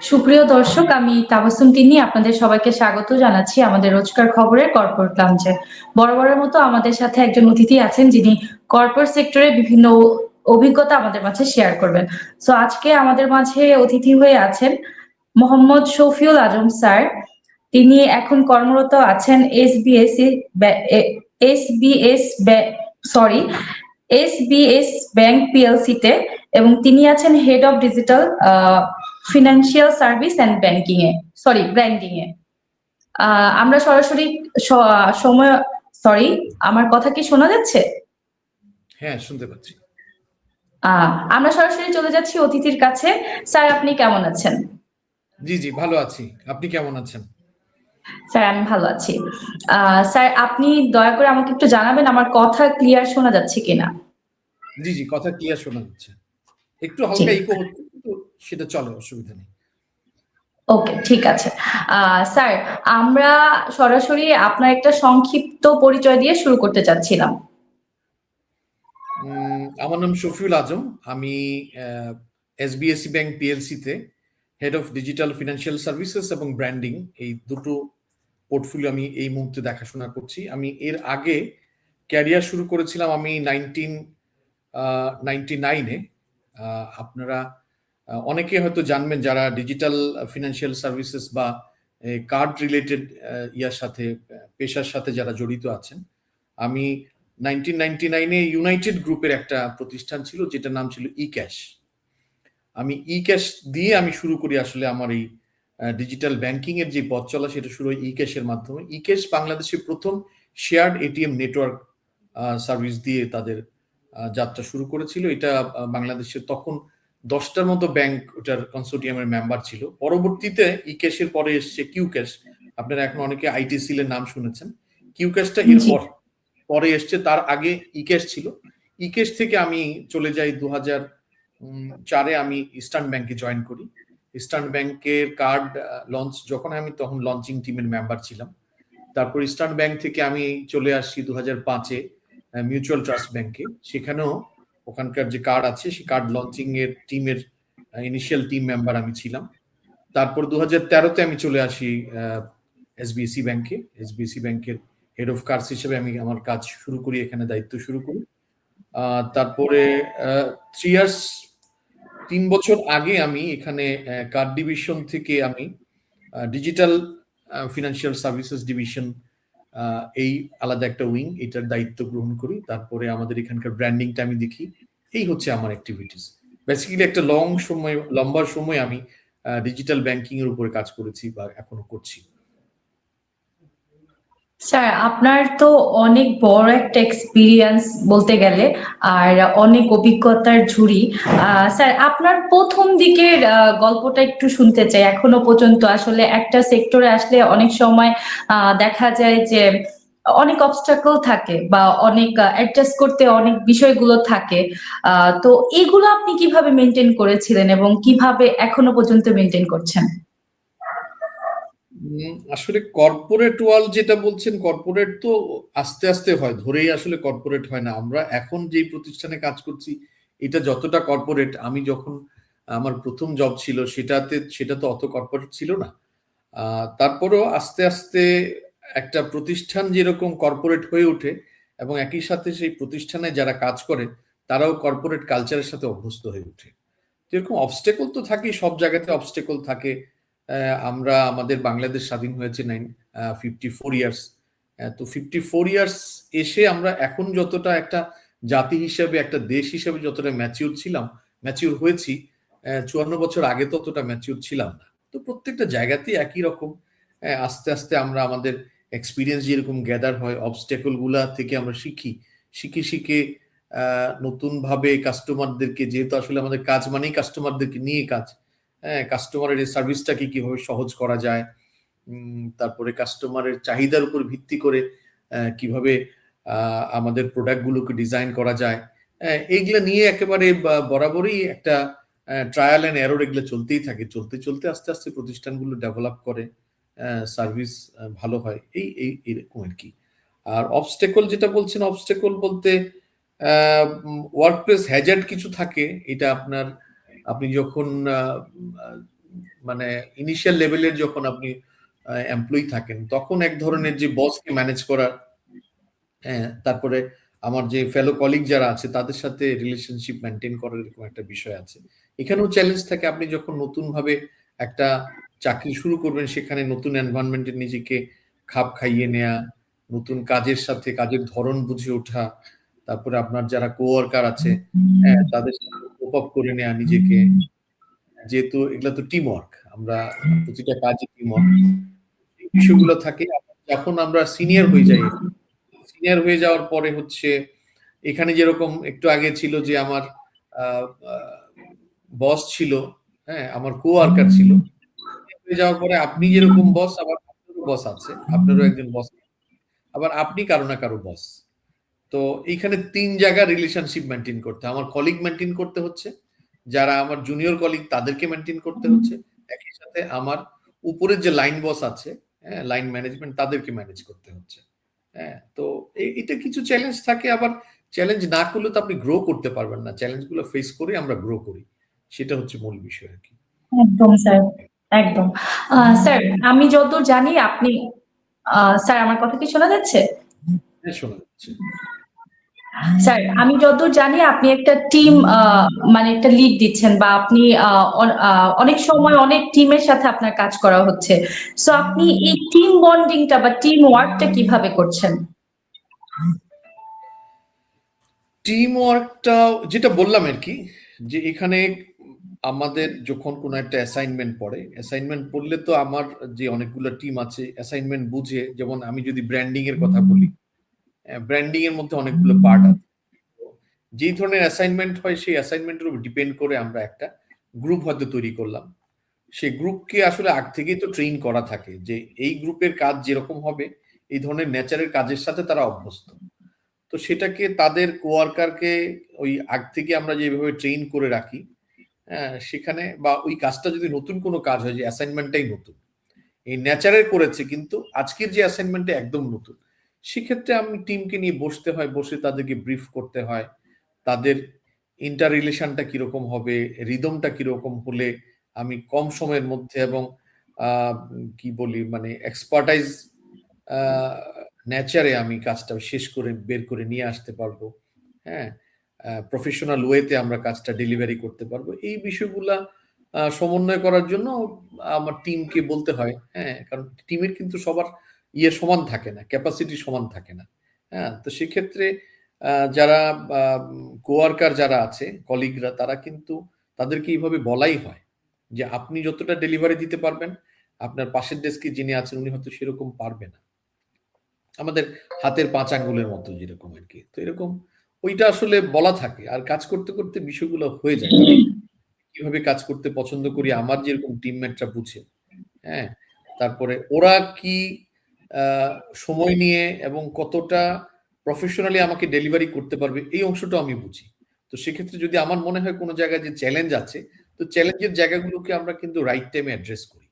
সুপ্রিয় দর্শক, আমি তাবাসসুম তিন্নি আপনাদের সবাইকে স্বাগত জানাচ্ছি আমাদের রোজকার খবরের কর্পোরেট লাউঞ্জে। বরাবরের মতো আমাদের সাথে একজন অতিথি আছেন যিনি কর্পোরেট সেক্টরে বিভিন্ন অভিজ্ঞতা আমাদের মাঝে শেয়ার করবেন। সো আজকে আমাদের মাঝে অতিথি হয়ে আছেন মোহাম্মদ শফিউল আজম স্যার। তিনি এখন কর্মরত আছেন SBS sorry SBS bank PLC তে, এবং তিনি আছেন head of digital financial service and branding এ। আমরা সরাসরি সময় সরি আমার কথা কি শোনা যাচ্ছে? হ্যাঁ, শুনতে পাচ্ছি। আমরা সরাসরি চলে যাচ্ছি অতিথির কাছে। স্যার, আপনি কেমন আছেন? জি জি, ভালো আছি। আপনি কেমন আছেন? স্যার, আমি ভালো আছি। স্যার, আপনি দয়া করে আমাকে একটু জানাবেন আমার কথা ক্লিয়ার শোনা যাচ্ছে কিনা। জি জি, কথা ক্লিয়ার শোনা যাচ্ছে। একটু জি, হালকা ইকো হচ্ছে, কিন্তু সেটা চলে, অসুবিধা নেই। ওকে, ঠিক আছে। স্যার, আমরা সরাসরি আপনার একটা সংক্ষিপ্ত পরিচয় দিয়ে শুরু করতে চাচ্ছিলাম। আমার নাম শফিউল আজম। আমি এসবিএসি ব্যাংক পিএলসি তে head of digital financial services এবং ব্র্যান্ডিং, এই দুটো পোর্টফোলিও আমি এই মুহূর্তে দেখাশোনা করছি। আমি এর আগে ক্যারিয়ার শুরু করেছিলাম আমি 1999-এ। আপনারা অনেকে হয়তো জানবেন যারা ডিজিটাল ফিনান্সিয়াল সার্ভিসেস বা কার্ড রিলেটেড ইয়ার সাথে, পেশার সাথে যারা জড়িত আছেন। আমি 1999-এ ইউনাইটেড গ্রুপের একটা প্রতিষ্ঠান ছিল যেটার নাম ছিল ই ক্যাশ। আমি ই ক্যাশ দিয়ে আমি শুরু করি আসলে আমার এই ডিজিটাল ব্যাংকিং এর যে পথ চলা, সেটা শুরু হয় ই ক্যাশের মাধ্যমে। ই ক্যাশ বাংলাদেশের প্রথম শেয়ার্ড এটিএম নেটওয়ার্ক সার্ভিস দিয়ে তাদের যাত্রা শুরু করেছিল। এটা বাংলাদেশের তখন 10টার মতো ব্যাংক ওটার কনসোর্টিয়ামের মেম্বার ছিল। পরবর্তীতে ই ক্যাশের পরে এসছে কিউ ক্যাশ। আপনারা এখন অনেকে আইটিসিল এর নাম শুনেছেন। কিউ ক্যাশটা এর পরে এসছে, তার আগে ই ক্যাশ ছিল। ই ক্যাশ থেকে আমি চলে যাই 2004-এ আমি ইস্টার্ন ব্যাংকে জয়েন করি। ইস্টার্ন ব্যাংকের কার্ড লঞ্চ যখন আমি তখন লঞ্চিং টিমের মেম্বার ছিলাম। তারপর ইস্টার্ন ব্যাংক থেকে আমি চলে আসছি 2005-এ মিউচুয়াল ট্রাস্ট ব্যাংকে। সেখানেও ওখানকার যে কার্ড আছে সেই কার্ড লঞ্চিং এর টিমের ইনিশিয়াল টিম মেম্বার আমি ছিলাম। তারপর 2013-তে আমি চলে আসি এসবিএসি ব্যাংকে। এসবিএসি ব্যাংকের হেড অফ কার্ডস হিসেবে আমি আমার কাজ শুরু করি, এখানে দায়িত্ব শুরু করি। তারপরে 3 বছর আগে আমি এখানে কার্ড ডিভিশন থেকে আমি ডিজিটাল ফিনান্সিয়াল সার্ভিসেস ডিভিশন, এই আলাদা একটা উইং, এটার দায়িত্ব গ্রহণ করি। তারপরে আমাদের এখানকার ব্র্যান্ডিংটা আমি দেখি। এই হচ্ছে আমার অ্যাক্টিভিটিস। বেসিক্যালি একটা লম্বা সময় আমি ডিজিটাল ব্যাংকিং এর উপরে কাজ করেছি বা এখনো করছি। স্যার, আপনার তো অনেক বড় একটা এক্সপিরিয়েন্স বলতে গেলে, আর অনেক অভিজ্ঞতার ঝুড়ি। স্যার, আপনার প্রথম দিকের গল্পটা একটু শুনতে চাই। এখনো পর্যন্ত আসলে একটা সেক্টরে আসলে অনেক সময় দেখা যায় যে অনেক অবস্টাকল থাকে বা অনেক অ্যাডজাস্ট করতে অনেক বিষয়গুলো থাকে। তো এগুলো আপনি কিভাবে মেনটেন করেছিলেন এবং কিভাবে এখনো পর্যন্ত মেনটেন করছেন? আসলে কর্পোরেট ওয়ার্ল্ড যেটা বলছেন, কর্পোরেট তো আস্তে আস্তে হয়, ধরেই আসলে কর্পোরেট হয় না। আমরা এখন যেই প্রতিষ্ঠানে কাজ করছি এটা যতটা কর্পোরেট, আমি যখন আমার প্রথম জব ছিল সেটা তো অত কর্পোরেট ছিল না। তারপরেও আস্তে আস্তে একটা প্রতিষ্ঠান যেরকম কর্পোরেট হয়ে ওঠে এবং একই সাথে সেই প্রতিষ্ঠানে যারা কাজ করে তারাও কর্পোরেট কালচারের সাথে অভ্যস্ত হয়ে ওঠে। যেরকম অবস্টেকল তো থাকে, সব জায়গাতে অবস্টেকল থাকে। আমরা আমাদের বাংলাদেশ স্বাধীন হয়েছে 54 ইয়ার্স। তো 54 ইয়ার্স এসে আমরা এখন যতটা একটা জাতি হিসেবে, একটা দেশ হিসেবে যতটা ম্যাচিউর হয়েছি, 54 বছর আগে ততটা ম্যাচিউর ছিলাম না। তো প্রত্যেকটা জায়গাতেই একই রকম। আস্তে আস্তে আমরা আমাদের এক্সপিরিয়েন্স যেরকম গ্যাদার হয়, অবস্টেকল গুলা থেকে আমরা শিখে নতুন ভাবে কাস্টমারদেরকে, যেহেতু আসলে আমাদের কাজ মানেই কাস্টমারদেরকে নিয়ে কাজ, কাস্টমারের এই সার্ভিসটাকে কিভাবে সহজ করা যায়, তারপরে কাস্টমারের চাহিদার উপর ভিত্তি করে কিভাবে আমাদের প্রোডাক্টগুলোকে ডিজাইন করা যায়, এইগুলা নিয়ে একেবারে বরাবরই একটা ট্রায়াল অ্যান্ড এরর এগুলো চলতেই থাকে। চলতে চলতে আস্তে আস্তে প্রতিষ্ঠানগুলো ডেভেলপ করে, সার্ভিস ভালো হয়, এরকম আর কি। আর অবস্টেকল যেটা বলছেন, অবস্টেকল বলতে ওয়ার্কপ্লেস হ্যাজার্ড কিছু থাকে। এটা আপনি যখন মানে ইনিশিয়াল লেভেলের যখন আপনি এমপ্লয়ি থাকেন, তখন এক ধরনের যে বসকে ম্যানেজ করার, হ্যাঁ, তারপরে আমার যে ফেলো কলিগ যারা আছে তাদের সাথে রিলেশনশিপ মেনটেন করার এরকম একটা বিষয় আছে। এখানেও চ্যালেঞ্জ থাকে। আপনি যখন নতুন ভাবে একটা চাকরি শুরু করবেন, সেখানে নতুন এনভায়রনমেন্টে নিজেকে খাপ খাইয়ে নেয়া, নতুন কাজের সাথে কাজের ধরন বুঝে ওঠা, তারপরে আপনার যারা কোয়ার্কার আছে, হ্যাঁ, তাদের সাথে কোপ আপ করে নেয়া নিজেকে, যেহেতু এগুলা তো টিম ওয়ার্ক, আমরা প্রতিটা কাজে টিম ওয়ার্ক, এই বিষয়গুলো থাকে। যখন আমরা সিনিয়র হয়ে যাই, সিনিয়র হয়ে যাওয়ার পরে হচ্ছে এখানে যেরকম একটু আগে ছিল যে আমার বস ছিল, হ্যাঁ, আমার কোয়ার্কার ছিল, হয়ে যাওয়ার পরে আপনি যেরকম বস, আবার আপনারও বস আছে, আপনারও একজন বস, আবার আপনি কারো না কারো বস। তো এইখানে ৩ জায়গা রিলেশনশিপ মেনটেন করতে, আমার কলিগ মেনটেন করতে হচ্ছে, যারা আমার জুনিয়র কলিগ তাদেরকে মেনটেন করতে হচ্ছে, একই সাথে আমার উপরের যে লাইন বস আছে, হ্যাঁ, লাইন ম্যানেজমেন্ট, তাদেরকে ম্যানেজ করতে হচ্ছে। হ্যাঁ, তো এটা কিছু চ্যালেঞ্জ থাকে। আবার চ্যালেঞ্জ না করলে তো আপনি গ্রো করতে পারবেন না। চ্যালেঞ্জগুলো ফেস করে আমরা গ্রো করি, সেটা হচ্ছে মূল বিষয় আর কি। একদম স্যার, একদম। স্যার, আমি যতদূর জানি আপনি, স্যার আমার কথা কি শোনা যাচ্ছে? হ্যাঁ, শোনা যাচ্ছে। স্যার, আমি যতদূর জানি আপনি একটা টিম, মানে একটা লিড দিচ্ছেন, বা আপনি অনেক সময় অনেক টিমের সাথে আপনার কাজ করা হচ্ছে। সো আপনি এই টিম বন্ডিংটা বা টিম ওয়ার্কটা কিভাবে করছেন? টিম ওয়ার্কটা যেটা বললাম আর কি, যে এখানে আমাদের যখন কোনো একটা অ্যাসাইনমেন্ট পড়ে, অ্যাসাইনমেন্ট পড়লে তো আমার যে অনেকগুলো টিম আছে অ্যাসাইনমেন্ট বুঝে, যেমন আমি যদি ব্র্যান্ডিং এর কথা বলি, ব্র্যান্ডিং এর মধ্যে অনেকগুলো পার্ট আছে। যেই ধরনের অ্যাসাইনমেন্ট হয় সেই অ্যাসাইনমেন্টের উপর ডিপেন্ড করে আমরা একটা গ্রুপ হয়তো তৈরি করলাম। সেই গ্রুপকে আসলে আগ থেকেই তো ট্রেন করা থাকে যে এই গ্রুপের কাজ যেরকম হবে, এই ধরনের নেচারের কাজের সাথে তারা অভ্যস্ত। তো সেটাকে তাদের কোয়ার্কারকে ওই আগ থেকে আমরা যেভাবে ট্রেন করে রাখি, হ্যাঁ, সেখানে বা ওই কাজটা যদি নতুন কোনো কাজ হয়, যে অ্যাসাইনমেন্টটাই নতুন, এই নেচারের করেছে কিন্তু আজকের যে অ্যাসাইনমেন্টটা একদম নতুন, সেক্ষেত্রে আমি টিমকে নিয়ে বসতে হয়, বসে তাদেরকে ব্রিফ করতে হয়, তাদের ইন্টার রিলেশনটা কিরকম হবে, রিদমটা কিরকম হলে আমি কম সময়ের মধ্যে এবং কি বলি মানে এক্সপার্টাইজ নেচারে আমি কাজটা শেষ করে বের করে নিয়ে আসতে পারবো, হ্যাঁ, প্রফেশনাল ওয়েতে আমরা কাজটা ডেলিভারি করতে পারবো, এই বিষয়গুলা সমন্বয় করার জন্য আমার টিমকে বলতে হয়। হ্যাঁ, কারণ টিমের কিন্তু সবার ইয়ে সমান থাকে না, ক্যাপাসিটি সমান থাকে না। হ্যাঁ, তো সেক্ষেত্রে যারা কোয়ার্কার যারা আছে, কলিগরা, তারা কিন্তু তাদেরকে এইভাবে বলাই হয় যে আপনি যতটা ডেলিভারি দিতে পারবেন, আপনার পাশের ডেস্কে যিনি আছেন উনি হয়তো সেরকম পারবে না। আমাদের হাতের ৫ আঙ্গুলের মতো যেরকম আর কি। তো এরকম ওইটা আসলে বলা থাকে। আর কাজ করতে, করতে বিষয়গুলো হয়ে যায়। কারণ কিভাবে কাজ করতে পছন্দ করি আমার যেরকম টিমমেটরা বুঝে, হ্যাঁ? তারপরে ওরা কি আ সময় নিয়ে এবং কতটা প্রফেশনালি আমাকে ডেলিভারি করতে পারবে, এই অংশটাও আমি বুঝি। তো সেক্ষেত্রে যদি আমার মনে হয় কোন জায়গায় যে চ্যালেঞ্জ আছে, তো চ্যালেঞ্জের জায়গাগুলোকে আমরা কিন্তু রাইট টাইমে অ্যাড্রেস করি।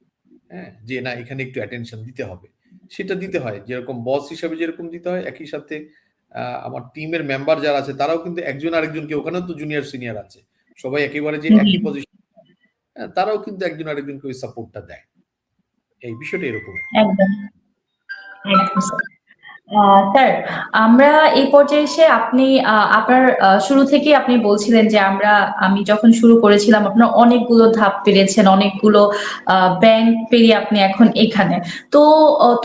হ্যাঁ? যে না, এখানে একটু অ্যাটেনশন দিতে হবে। সেটা দিতে হয়। যেরকম বস হিসেবে যেরকম দিতে হয়, একই সাথে আমার টিমের মেম্বার যারা আছে তারাও কিন্তু একজন আরেকজনকে, ওখানেও তো জুনিয়র সিনিয়র আছে। সবাই একেবারে যে একই পজিশন, হ্যাঁ, তারাও কিন্তু একজন আরেকজনকে ওই সাপোর্টটা দেয়। এই বিষয়টা এরকম আরকি। একদম, একদম স্যার। স্যার, আমরা এই পর্যায়ে এসে আপনি আপনার শুরু থেকেই আপনি বলছিলেন যে আমি যখন শুরু করেছিলাম আপনার অনেকগুলো ধাপ পেরিয়েছেন, অনেকগুলো ব্যাংক পেরিয়ে আপনি এখন এখানে। তো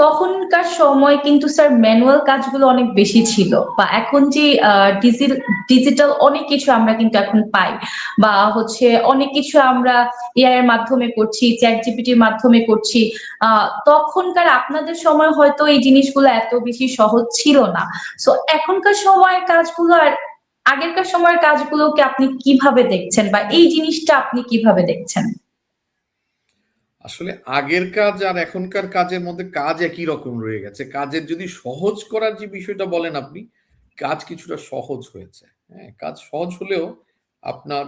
তখনকার সময় কিন্তু স্যার ম্যানুয়াল কাজগুলো অনেক বেশি ছিল, বা এখন যে ডিজিটাল অনেক কিছু আমরা কিন্তু এখন পাই, বা হচ্ছে অনেক কিছু আমরা এআই এর মাধ্যমে করছি, চ্যাট জিপিটির মাধ্যমে করছি। তখনকার আপনাদের সময় হয়তো এই জিনিসগুলো এত বেশি সহজ ছিল না। সো এখনকার সময়ের কাজগুলো আর আগেরকার সময়ের কাজগুলোকে আপনি কিভাবে দেখছেন, বা এই জিনিসটা আপনি কিভাবে দেখছেন? আসলে আগের কাজ আর এখনকার কাজের মধ্যে কাজ একই রকম রয়ে গেছে। কাজের যদি সহজ করার যে বিষয়টা বলেন আপনি, কাজ কিছুটা সহজ হয়েছে। হ্যাঁ, কাজ সহজ হলেও আপনার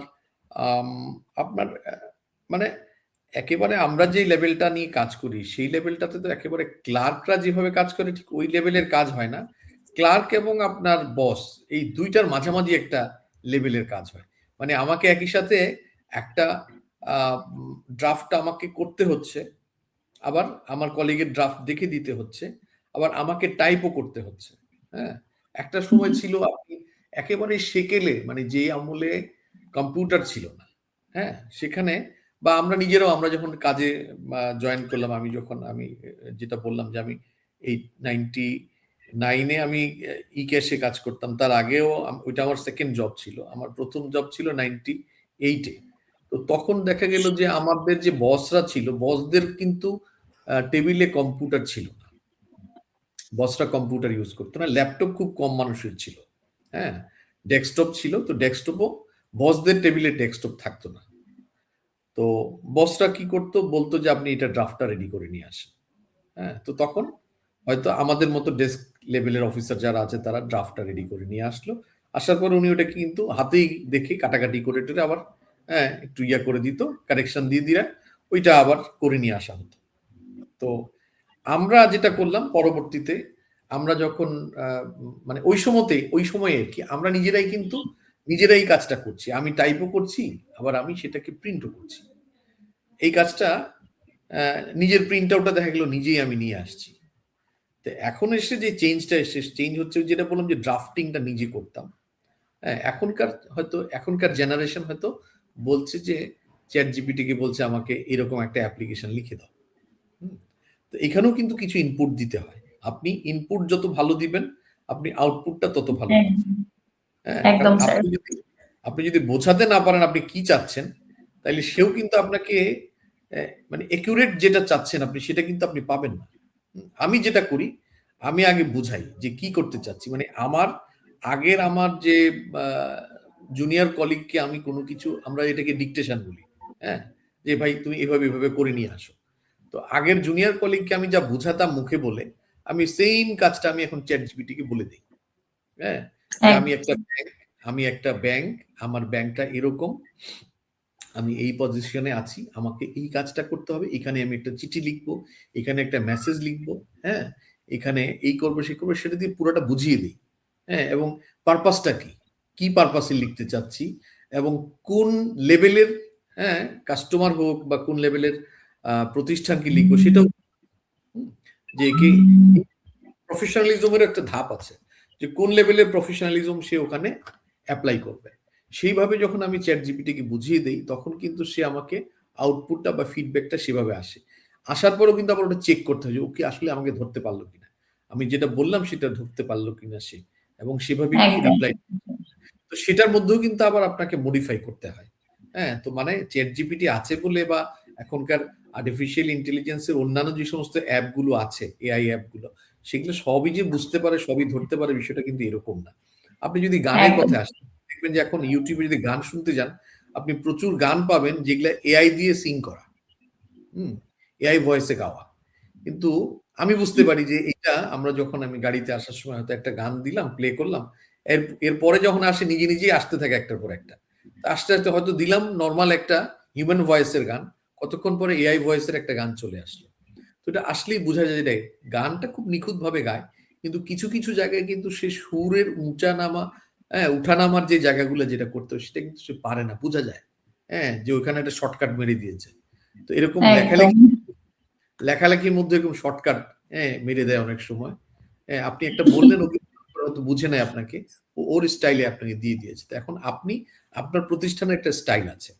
আম আপনার মানে একেবারে আমরা যেই লেভেলটা নিয়ে কাজ করি, সেই লেভেলটাতে তো একেবারে ক্লার্করা যেভাবে কাজ করে ঠিক ওই লেভেলের কাজ হয় না। ক্লার্ক এবং আপনার বস, এই ২ টার মাঝামাঝি একটা লেভেলের কাজ হয়। মানে আমাকে একই সাথে একটা ড্রাফটটা আমাকে করতে হচ্ছে, আবার আমার কলিগের ড্রাফট দেখে দিতে হচ্ছে, আবার আমাকে টাইপও করতে হচ্ছে। হ্যাঁ, একটা সময় ছিল আপনি একেবারে সেকেলে, মানে যে আমলে কম্পিউটার ছিল না, হ্যাঁ, সেখানে বা আমরা নিজেরাও আমরা যখন কাজে জয়েন করলাম, আমি যেটা বললাম যে আমি এই 99-এ আমি ই ক্যাশে কাজ করতাম, তার আগেও ওইটা আমার সেকেন্ড জব ছিল, আমার প্রথম জব ছিল 98-এ। তো তখন দেখা গেল যে আমাদের যে বসরা ছিল, বসদের কিন্তু টেবিলে কম্পিউটার ছিল না, বসরা কম্পিউটার ইউজ করতো না, ল্যাপটপ খুব কম মানুষের ছিল, হ্যাঁ, ডেস্কটপ ছিল, তো ডেস্কটপও বসদের টেবিলে ডেস্কটপ থাকতো না। তো বসরা কি করতো, বলতো যে আপনি এটা ড্রাফটটা রেডি করে নিয়ে আসেন। হ্যাঁ, তো তখন হয়তো আমাদের মতো ডেস্ক লেভেলের অফিসার যারা আছে তারা ড্রাফটটা রেডি করে নিয়ে আসলো, আসার পর উনি ওটা কিন্তু হাতেই দেখে কাটাকাটি করে টেরে আবার হ্যাঁ একটু ইয়া করে দিত, কারেকশন দিয়ে দিলে ওইটা আবার করে নিয়ে আসা হতো। তো আমরা যেটা করলাম পরবর্তীতে, আমরা যখন মানে ওই সময়ে আর কি আমরা নিজেরাই কাজটা করছি, আমি টাইপও করছি, আবার আমি সেটাকে প্রিন্টও করছি। এই কাজটা নিজের প্রিন্ট আউটটা দেখা গেল নিজেই আমি নিয়ে আসছি। তো এখন এসে যে চেঞ্জটা এসে চেঞ্জ হচ্ছে, যেটা বললাম যে ড্রাফটিংটা নিজে করতাম। হ্যাঁ, এখনকার জেনারেশন হয়তো বলছে যে চ্যাট জিপিটিকে বলছে আমাকে এরকম একটা অ্যাপ্লিকেশন লিখে দাও। তো এখানেও কিন্তু কিছু ইনপুট দিতে হয়, আপনি ইনপুট যত ভালো দিবেন আপনি আউটপুটটা তত ভালো পাবেন। হ্যাঁ, কারণ একদম স্যার। আপনি যদি বোঝাতে না পারেন আপনি কি চাচ্ছেন, তাহলে সেও কিন্তু আপনাকে মানে একুরেট যেটা চাচ্ছেন আপনি সেটা কিন্তু আপনি পাবেন না। আমি যেটা করি, আমি আগে বুঝাই যে কি করতে চাচ্ছি, মানে আমার যে জুনিয়র কলিগকে আমি কোনো কিছু, আমরা এটাকে ডিকটেশন বলি, হ্যাঁ, যে ভাই তুমি এভাবে এভাবে করে নিয়ে আসো। তো আগের জুনিয়র কলিগকে আমি যা বুঝাতাম মুখে বলে, আমি সেম কাজটা আমি এখন চ্যাট জিপিটিকে বলে দিই। হ্যাঁ, যে আমি একটা ব্যাংক, আমার ব্যাংকটা এরকম, আমি এই পজিশনে আছি, আমাকে এই কাজটা করতে হবে, এখানে আমি একটা চিঠি লিখবো, এখানে একটা মেসেজ লিখবো, হ্যাঁ, এখানে এই করবো সে করবো, সেটা দিয়ে পুরোটা বুঝিয়ে দিই। হ্যাঁ, এবং পারপাসটা কি পারপাসে লিখতে চাচ্ছি, এবং কোন লেভেলের হ্যাঁ কাস্টমার হোক বা কোন লেভেলের প্রতিষ্ঠানকে লিখবো সেটাও, যে কি প্রফেশনালিজমের একটা ধাপ আছে, যে কোন লেভেলের প্রফেশনালিজম সে ওখানে অ্যাপ্লাই করবে। সেইভাবে যখন আমি চ্যাট জিপিটিকে বুঝিয়ে দেই, তখন কিন্তু সে আমাকে আউটপুটটা বা ফিডব্যাকটা সেভাবে আসে। আসার পরেও কিন্তু আবার ওটা চেক করতে হয় যে ও কি আসলে আমাকে ধরতে পারলো কিনা, আমি যেটা বললাম সেটা ধরতে পারলো কিনা সে, এবং সেভাবে কি একদম। অ্যাপ্লাই। তো সেটার মধ্যেও কিন্তু আবার আপনাকে মডিফাই করতে হয়। হ্যাঁ, তো মানে চ্যাট জিপিটি আছে বলে বা এখনকার আর্টিফিশিয়াল ইন্টেলিজেন্সের অন্যান্য যে সমস্ত অ্যাপগুলো আছে, এআই অ্যাপগুলো, সেগুলো সবই যে বুঝতে পারে, সবই ধরতে পারে, বিষয়টা কিন্তু এরকম না। আপনি যদি গানের একদম। কথা আসেন, দেখবেন যে এখন ইউটিউবে যদি গান শুনতে যান, আপনি প্রচুর গান পাবেন যেগুলা এআই দিয়ে সিং করা, এআই ভয়েসে গাওয়া। কিন্তু আমি বুঝতে পারি যে এটা আমি গাড়িতে আসার সময় হয়তো একটা গান দিলাম, প্লে করলাম, এরপরে যখন আসে নিজে নিজেই আসতে থাকে একটার পর একটা, আস্তে আস্তে হয়তো দিলাম নর্মাল একটা হিউম্যান ভয়েসের গান, কতক্ষণ পরে এআই ভয়েসের একটা গান চলে আসলো। তো এটা আসলেই বোঝা যায় যে গানটা খুব নিখুঁত ভাবে গায়, কিন্তু কিছু কিছু জায়গায় কিন্তু সে সুরের উঠানামার যে জায়গাগুলো যেটা করতে হয় সেটা কিন্তু সে পারে না, বোঝা যায়। হ্যাঁ, যে ওইখানে একটা শর্টকাট মেরে দিয়েছে। তো এরকম একদম। লেখালেখির মধ্যে এরকম শর্টকাট মেরে দেয় অনেক সময়। হ্যাঁ, আপনি একটা বললেন ও কিন্তু হয়তো বুঝে নেয় আপনাকে, ওর স্টাইলে আপনাকে দিয়ে দিয়েছে। তো এখন আপনার প্রতিষ্ঠানের একটা স্টাইল আছে,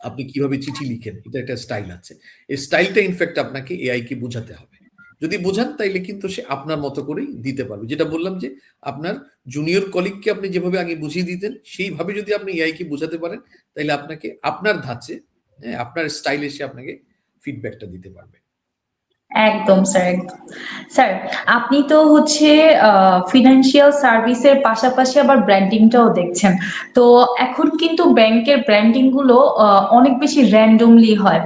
আপনি কিভাবে চিঠি লিখেন এটা একটা স্টাইল আছে, এই স্টাইলটা ইনফ্যাক্ট আপনাকে এআই কে বোঝাতে হবে। যদি বোঝান তাইলে কিন্তু সে আপনার মতো করেই দিতে পারবে, যেটা বললাম যে আপনার জুনিয়র কলিগকে আপনি যেভাবে আগে বুঝিয়ে দিতেন সেইভাবে যদি আপনি এআই কে বোঝাতে পারেন, তাইলে আপনাকে আপনার ধাঁচে আপনার স্টাইলে সে আপনাকে ফিডব্যাকটা দিতে পারবে। একদম স্যার, একদম। স্যার, আপনি তো হচ্ছে ফিনান্সিয়াল সার্ভিসের পাশাপাশি আবার ব্র্যান্ডিংটাও দেখছেন। তো এখন কিন্তু ব্যাংকের ব্র্যান্ডিং গুলো অনেক বেশি র্যান্ডমলি হয়,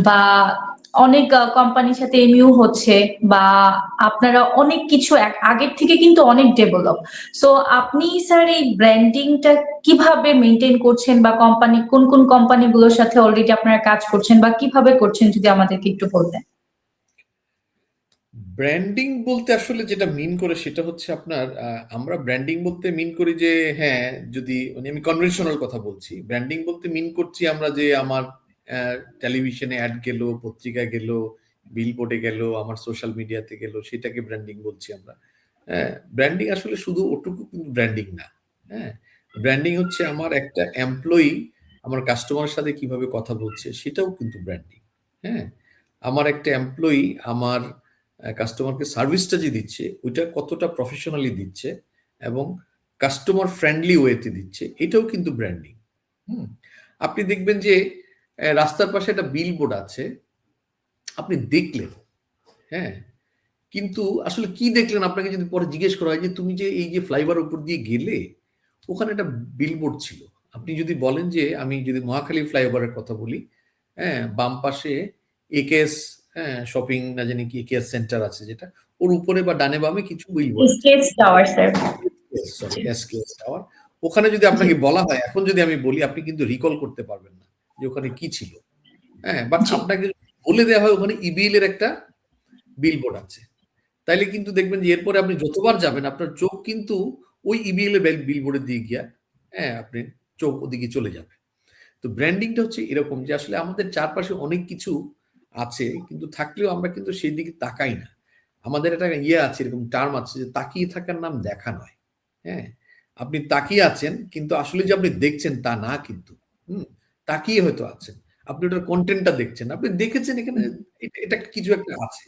বা অনেক কোম্পানির সাথে এমইউ হচ্ছে, বা আপনারা অনেক কিছু আগের থেকে কিন্তু অনেক ডেভেলপ। সো আপনি স্যার এই ব্র্যান্ডিংটা কিভাবে মেনটেন করছেন, বা কোন কোন কোম্পানিগুলোর সাথে অলরেডি আপনারা কাজ করছেন, বা কিভাবে করছেন যদি আমাদেরকে একটু বলতেন। ব্র্যান্ডিং বলতে আসলে যেটা মিন করে সেটা হচ্ছে আপনার আমরা ব্র্যান্ডিং বলতে মিন করি যে হ্যাঁ, যদি মানে আমি কনভেনশনাল কথা বলছি, ব্র্যান্ডিং বলতে মিন করছি আমরা যে টেলিভিশনে অ্যাড গেল, পত্রিকায় গেল, বিলবোর্ডে গেল, আমার সোশ্যাল মিডিয়াতে গেল, সেটাকে ব্র্যান্ডিং বলছি আমরা। হ্যাঁ, ব্র্যান্ডিং আসলে শুধু ওটুকু কিন্তু ব্র্যান্ডিং না। হ্যাঁ, ব্র্যান্ডিং হচ্ছে আমার একটা এমপ্লয়ি আমার কাস্টমারের সাথে কিভাবে কথা বলছে, সেটাও কিন্তু ব্র্যান্ডিং। হ্যাঁ, আমার একটা এমপ্লয়ি আমার কাস্টমারকে সার্ভিসটা যে দিচ্ছে ওইটা কতটা প্রফেশনালি দিচ্ছে এবং কাস্টমার ফ্রেন্ডলি ওয়েতে দিচ্ছে, এটাও কিন্তু ব্র্যান্ডিং। আপনি দেখবেন যে রাস্তার পাশে একটা বিলবোর্ড আছে, আপনি দেখলেন, হ্যাঁ, কিন্তু আসলে কি দেখলেন আপনাকে যদি পরে জিজ্ঞেস করা হয় যে তুমি যে এই যে ফ্লাইওভার উপর দিয়ে গেলে, ওখানে একটা বিলবোর্ড ছিল। আপনি যদি বলেন যে আমি যদি মহাখালী ফ্লাইওভারের কথা বলি, হ্যাঁ, বাম পাশে একেএস, হ্যাঁ, শপিং না জানি কি একেএস সেন্টার আছে, যেটা ওর উপরে বা ডানে বামে কিছু বিলবোর্ড আছে, SKS tower sir. Sorry SKS tower. ওখানে যদি আপনাকে বলা হয়, এখন যদি আমি বলি, আপনি কিন্তু রিকল করতে পারবেন না যে ওখানে কি ছিল। হ্যাঁ, বাট আপনাকে বলে দেওয়া হয় ওখানে ইবিএল এর একটা বিলবোর্ড আছে, তাইলে কিন্তু দেখবেন যে এরপরে আপনি যতবার যাবেন আপনার চোখ কিন্তু ওই ইবিএল এর বিলবোর্ডের দিকে গিয়া, হ্যাঁ, আপনি চোখ ওদিকে চলে যাবে। তো ব্র্যান্ডিংটা হচ্ছে এরকম যে আসলে আমাদের চারপাশে অনেক কিছু আছে, কিন্তু থাকলেও আমরা কিন্তু সেই দিকে তাকাই না। আমাদের একটা আছে, এরকম টার্ম আছে যে তাকিয়ে থাকার নাম দেখা নয়। হ্যাঁ, আপনি তাকিয়ে আছেন কিন্তু আসলে যে আপনি দেখছেন তা না কিন্তু। তাকিয়ে হয়তো আছেন, আপনি ওটার কন্টেন্টটা দেখছেন, আপনি দেখেছেন এখানে এটা কিছু একটা আছে।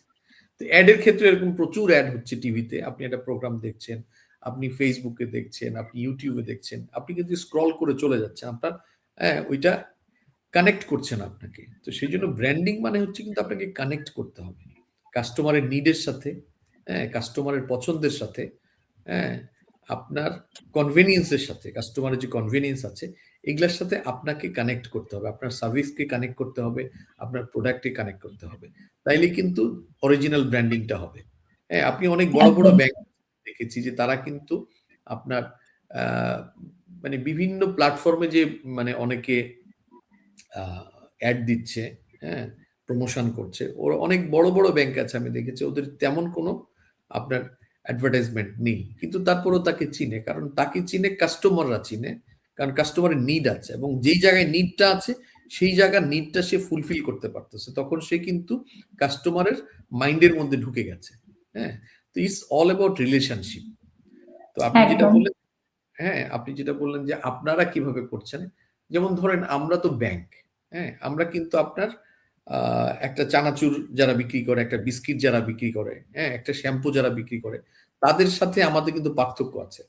তো অ্যাডের ক্ষেত্রে এরকম প্রচুর অ্যাড হচ্ছে টিভিতে, আপনি একটা প্রোগ্রাম দেখছেন, আপনি ফেসবুকে দেখছেন, আপনি ইউটিউবে দেখছেন, আপনি কিন্তু স্ক্রল করে চলে যাচ্ছেন, আপনার ওইটা কানেক্ট করছে না আপনাকে। তো সেই জন্য ব্র্যান্ডিং মানে হচ্ছে কিন্তু আপনাকে কানেক্ট করতে হবে কাস্টমারের নিডের সাথে, হ্যাঁ, কাস্টমারের পছন্দের সাথে, হ্যাঁ, আপনার কনভেনিয়েন্সের সাথে, কাস্টমারের যে কনভেনিয়েন্স আছে এগুলোর সাথে আপনাকে কানেক্ট করতে হবে, আপনার সার্ভিসকে কানেক্ট করতে হবে, আপনার প্রোডাক্টকে কানেক্ট করতে হবে, তাইলে কিন্তু অরিজিনাল ব্র্যান্ডিংটা হবে। হ্যাঁ, আপনি অনেক বড় বড় ব্যাংক দেখেছি যে তারা কিন্তু আপনার মানে বিভিন্ন প্ল্যাটফর্মে যে মানে অনেকে অ্যাড দিচ্ছে, হ্যাঁ, প্রমোশন করছে, ওর অনেক বড় বড় ব্যাংক আছে আমি দেখেছি, ওদের তেমন কোনো আপনার অ্যাডভার্টাইজমেন্ট নেই, কিন্তু তারপরেও তাকে চিনে, কারণ তাকে চিনে কাস্টমাররা চিনে, কারণ কাস্টমারের নিড আছে এবং যেই জায়গায় নিডটা আছে সেই জায়গার নিডটা সে ফুলফিল করতে পারতেছে, তখন সে কিন্তু কাস্টমারের মাইন্ডের মধ্যে ঢুকে গেছে। হ্যাঁ, তো ইটস অল অ্যাবাউট রিলেশনশিপ। তো আপনি যেটা বললেন, হ্যাঁ, আপনি যেটা বললেন যে আপনারা কিভাবে করছেন, যেমন ধরেন আমরা তো ব্যাংক, হ্যাঁ, আমরা কিন্তু আপনার একটা চানাচুর যারা বিক্রি করে, একটা বিস্কিট যারা বিক্রি করে, হ্যাঁ, একটা শ্যাম্পু যারা বিক্রি করে, তাদের সাথে আমাদের কিন্তু পার্থক্য আছে।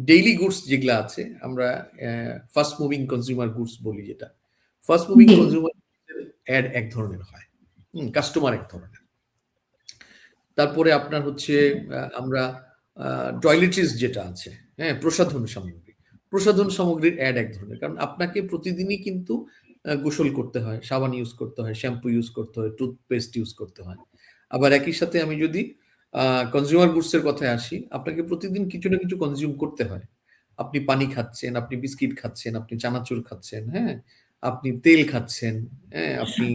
ডেইলি গুডস যেগুলা আছে, আমরা ফাস্ট মুভিং কনজিউমার গুডস বলি, যেটা ফাস্ট মুভিং কনজিউমার অ্যাড এক ধরনের হয়, কাস্টমার এক ধরনের। তারপরে আপনার হচ্ছে আমরা টয়লেট্রিজ যেটা আছে, হ্যাঁ, প্রসাধন সামগ্রীর অ্যাড এক ধরনের, কারণ আপনাকে প্রতিদিনই কিন্তু গোসল করতে হয়, সাবান ইউজ করতে হয়, শ্যাম্পু ইউজ করতে হয়, টুথপেস্ট ইউজ করতে হয়। আবার একই সাথে আমি যদি কনজিউমার গুডসের কথায় আসি, আপনাকে প্রতিদিন কিছু না কিছু কনজিউম করতে হয়। আপনি পানি খাচ্ছেন, আপনি বিস্কিট খাচ্ছেন, আপনি চানাচুর খাচ্ছেন, হ্যাঁ, আপনি তেল খাচ্ছেন, হ্যাঁ, আপনি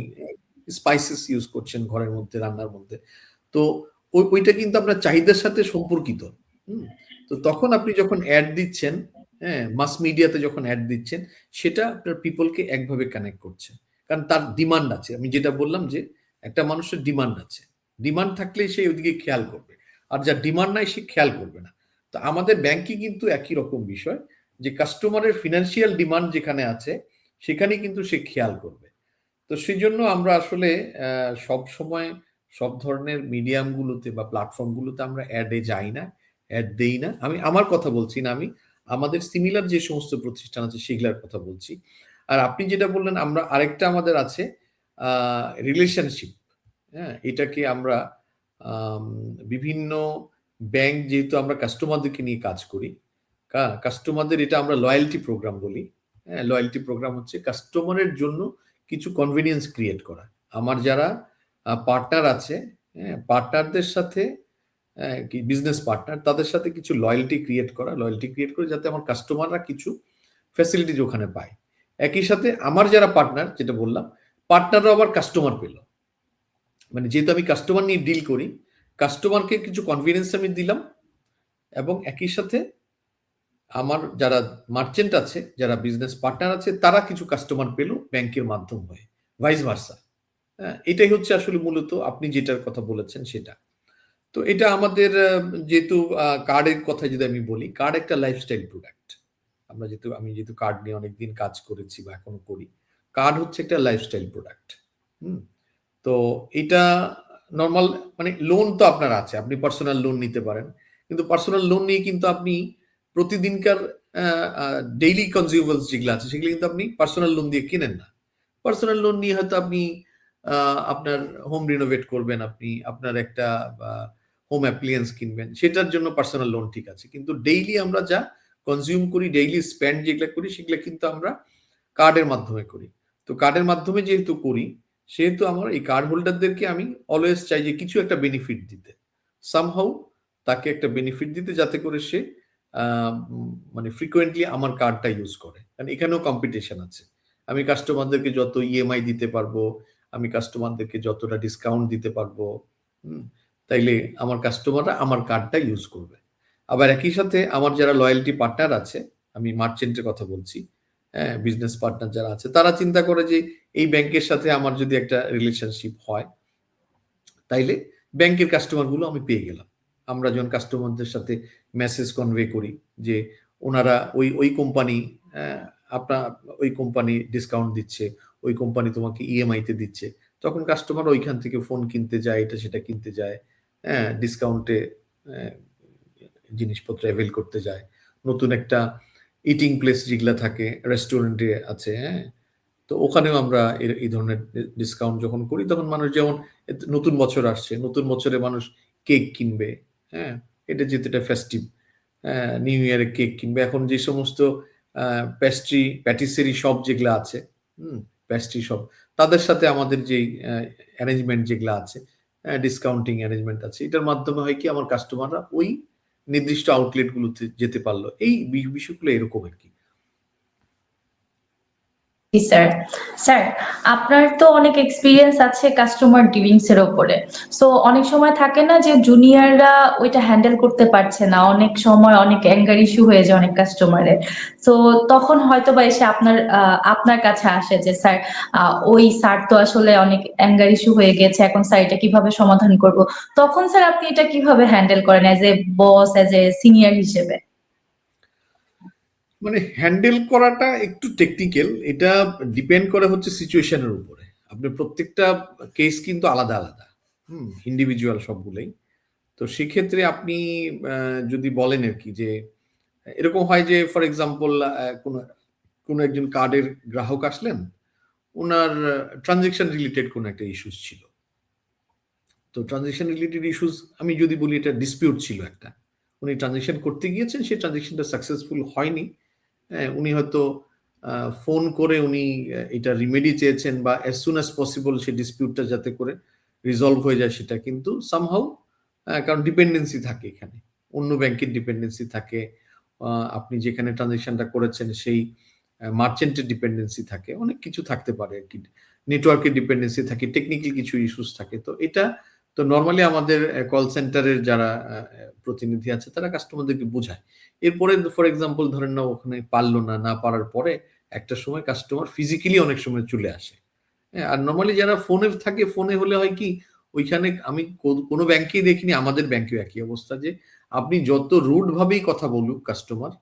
স্পাইসেস ইউজ করছেন ঘরের মধ্যে, রান্নার মধ্যে। তো ওইটা কিন্তু আপনার চাহিদার সাথে সম্পর্কিত। তো তখন আপনি যখন অ্যাড দিচ্ছেন, হ্যাঁ, মাস মিডিয়াতে যখন অ্যাড দিচ্ছেন, সেটা আপনার পিপলকে একভাবে কানেক্ট করছে, কারণ তার ডিমান্ড আছে। আমি যেটা বললাম যে একটা মানুষের ডিমান্ড আছে, ডিমান্ড থাকলেই সে ওইদিকে খেয়াল করবে, আর যার ডিমান্ড নাই সে খেয়াল করবে না। তো আমাদের ব্যাংকে কিন্তু একই রকম বিষয়, যে কাস্টমারের ফিনান্সিয়াল ডিমান্ড যেখানে আছে সেখানে কিন্তু সে খেয়াল করবে। তো সেই জন্য আমরা আসলে সব সময় সব ধরনের মিডিয়ামগুলোতে বা প্ল্যাটফর্মগুলোতে আমরা অ্যাডে যাই না, অ্যাড দেই না। আমি আমার কথা বলছি না, আমি আমাদের সিমিলার যে সমস্ত প্রতিষ্ঠান আছে সেগুলোর কথা বলছি। আর আপনি যেটা বললেন, আমরা আরেকটা আমাদের আছে রিলেশনশিপ। হ্যাঁ, এটাকে আমরা বিভিন্ন ব্যাংক, যেহেতু আমরা কাস্টমারদেরকে নিয়ে কাজ করি, কাস্টমারদের এটা আমরা লয়্যালটি প্রোগ্রাম বলি। হ্যাঁ, লয়্যালটি প্রোগ্রাম হচ্ছে কাস্টমারের জন্য কিছু কনভিনিয়েন্স ক্রিয়েট করা। আমার যারা পার্টনার আছে, হ্যাঁ, পার্টনারদের সাথে, কি বিজনেস পার্টনার, তাদের সাথে কিছু লয়্যালটি ক্রিয়েট করে যাতে আমার কাস্টমাররা কিছু ফ্যাসিলিটিজ ওখানে পায়। একই সাথে আমার যারা পার্টনার, যেটা বললাম, পার্টনাররা আবার কাস্টমার পেল, মানে যেহেতু আমি কাস্টমার নিয়ে ডিল করি, কাস্টমারকে কিছু কনভিনিয়েন্স আমি দিলাম এবং একই সাথে আমার যারা মার্চেন্ট আছে, যারা বিজনেস পার্টনার আছে, তারা কিছু কাস্টমার পেল ব্যাংকের মাধ্যম হয়ে, ভাইস ভার্সা। হ্যাঁ, এটাই হচ্ছে আসলে মূলত আপনি যেটার কথা বলেছেন সেটা। তো এটা আমাদের যেহেতু কার্ডের কথা যদি আমি বলি, কার্ড একটা লাইফস্টাইল প্রোডাক্ট। আমি যেহেতু কার্ড নিয়ে অনেকদিন কাজ করেছি বা এখনো করি, কার্ড হচ্ছে একটা লাইফস্টাইল প্রোডাক্ট। হুম। তো এটা নর্মাল, মানে লোন তো আপনার আছে, আপনি পার্সোনাল লোন নিতে পারেন, কিন্তু পার্সোনাল লোন নিয়ে কিন্তু আপনি প্রতিদিনকার ডেইলি কনজিউমেবলস যেগুলো আছে সেগুলো কিন্তু আপনি পার্সোনাল লোন দিয়ে কিনেন না। পার্সোনাল লোন নিয়ে হয়তো আপনি আপনার হোম রিনোভেট করবেন, আপনি আপনার একটা হোম অ্যাপ্লিয়েন্স কিনবেন, সেটার জন্য পার্সোনাল লোন ঠিক আছে, কিন্তু ডেইলি আমরা যা কনজিউম করি, ডেইলি স্পেন্ড যেগুলো করি, সেগুলো কিন্তু আমরা কার্ডের মাধ্যমে করি। তো কার্ডের মাধ্যমে যেহেতু করি, সেহেতু আমার এই কার্ড হোল্ডারদেরকে আমি অলওয়েজ চাই যে কিছু একটা বেনিফিট দিতে, সামহাউ তাকে একটা বেনিফিট দিতে, যাতে করে সে মানে ফ্রিকোয়েন্টলি আমার কার্ডটা ইউজ করে। কারণ এখানেও কম্পিটিশন আছে। আমি কাস্টমারদেরকে যত ইএমআই দিতে পারবো, আমি কাস্টমারদেরকে যতটা ডিসকাউন্ট দিতে পারবো, তাইলে আমার কাস্টমাররা আমার কার্ডটা ইউজ করবে। আবার একই সাথে আমার যারা লয়্যালটি পার্টনার আছে, আমি মার্চেন্টের কথা বলছি, হ্যাঁ, বিজনেস পার্টনার যারা আছে, তারা চিন্তা করে যে এই ব্যাংকের সাথে আমার যদি একটা রিলেশনশিপ হয়, তাইলে ব্যাংকের কাস্টমারগুলো আমি পেয়ে গেলাম। আমরা যখন কাস্টমারদের সাথে মেসেজ কনভে করি যে ওনারা ওই কোম্পানি, আপনার ওই কোম্পানি ডিসকাউন্ট দিচ্ছে, ওই কোম্পানি তোমাকে ইএমআইতে দিচ্ছে, তখন কাস্টমার ওইখান থেকে ফোন কিনতে যায়, এটা সেটা কিনতে যায়, হ্যাঁ, ডিসকাউন্টে জিনিসপত্র অ্যাভেল করতে যায়। নতুন একটা ইটিং প্লেস যেগুলা থাকে, রেস্টুরেন্টে আছে, হ্যাঁ, তো ওখানেও আমরা এই ধরনের ডিসকাউন্ট যখন করি, তখন মানুষ, যেমন নতুন বছর আসছে, নতুন বছরে মানুষ কেক কিনবে, হ্যাঁ, এটা যেহেতু এটা ফেস্টিভ, নিউ ইয়ারে কেক কিনবে। এখন যে সমস্ত প্যাটিসেরি শপ যেগুলো আছে, প্যাস্ট্রি শপ, তাদের সাথে আমাদের যে অ্যারেঞ্জমেন্ট যেগুলো আছে, ডিসকাউন্টিং অ্যারেঞ্জমেন্ট আছে, এটার মাধ্যমে হয় কি আমার কাস্টমাররা ওই নির্দিষ্ট আউটলেটগুলোতে যেতে পারলো। এই বিষয়গুলো এরকম আর কি। জি স্যার। স্যার, আপনার তো অনেক এক্সপিরিয়েন্স আছে কাস্টমার ডিলিংস এর উপরে। সো অনেক সময় থাকে না যে জুনিয়ররা ওইটা হ্যান্ডেল করতে পারছে না, অনেক সময় অনেক অ্যাঙ্গার ইস্যু হয়ে যায় অনেক কাস্টমারের। সো তখন হয়তো বা এসে আপনার কাছে আসে যে স্যার, ওই স্যার তো আসলে অনেক অ্যাঙ্গার ইস্যু হয়ে গেছে, এখন স্যার এটা কিভাবে সমাধান করব। তখন স্যার আপনি এটা কিভাবে হ্যান্ডেল করেন as a boss, as a senior হিসেবে? মানে হ্যান্ডেল করাটা একটু টেকনিক্যাল, এটা ডিপেন্ড করে হচ্ছে সিচুয়েশনের উপরে। আপনার প্রত্যেকটা কেস কিন্তু আলাদা আলাদা, ইন্ডিভিজুয়াল সবগুলোই। তো সেক্ষেত্রে আপনি যদি বলেন আর কি, যে এরকম হয় যে ফর এক্সাম্পল কোনো কোনো একজন কার্ডের গ্রাহক আসলেন, ওনার ট্রানজেকশন রিলেটেড কোনো একটা ইস্যুস ছিল। তো ট্রানজেকশন রিলেটেড ইস্যুস, আমি যদি বলি এটা ডিসপিউট ছিল একটা, উনি ট্রানজেকশন করতে গিয়েছেন, সেই ট্রানজেকশনটা সাকসেসফুল হয়নি। হ্যাঁ, উনি হয়তো ফোন করে উনি এটা রিমেডি চেয়েছেন, বা অ্যাজ সুন অ্যাজ পসিবল সেই ডিসপিউটটা যাতে করে রিজলভ হয়ে যায় সেটা, কিন্তু সামহাউ, কারণ ডিপেন্ডেন্সি থাকে এখানে, অন্য ব্যাংকের ডিপেন্ডেন্সি থাকে, আপনি যেখানে ট্রানজেকশনটা করেছেন সেই মার্চেন্টের ডিপেন্ডেন্সি থাকে, অনেক কিছু থাকতে পারে আর কি, নেটওয়ার্কের ডিপেন্ডেন্সি থাকে, টেকনিক্যাল কিছু ইস্যুস থাকে। তো এটা তো নর্মালি আমাদের কল সেন্টারের যারা প্রতিনিধি আছে তারা কাস্টমারদেরকে বোঝায়। এরপরে ফর এক্সাম্পল ধরেন না, ওখানে পারলো না, না পারার পরে একটা সময় কাস্টমার ফিজিক্যালি অনেক সময় চলে আসে। হ্যাঁ, আর নর্মালি যারা ফোনে থাকে, ফোনে হলে হয় কি, ওইখানে আমি কোনো ব্যাংকেই দেখিনি, আমাদের ব্যাংকেও একই অবস্থা, যে আপনি যত রুড ভাবেই কথা বলুক কাস্টমার,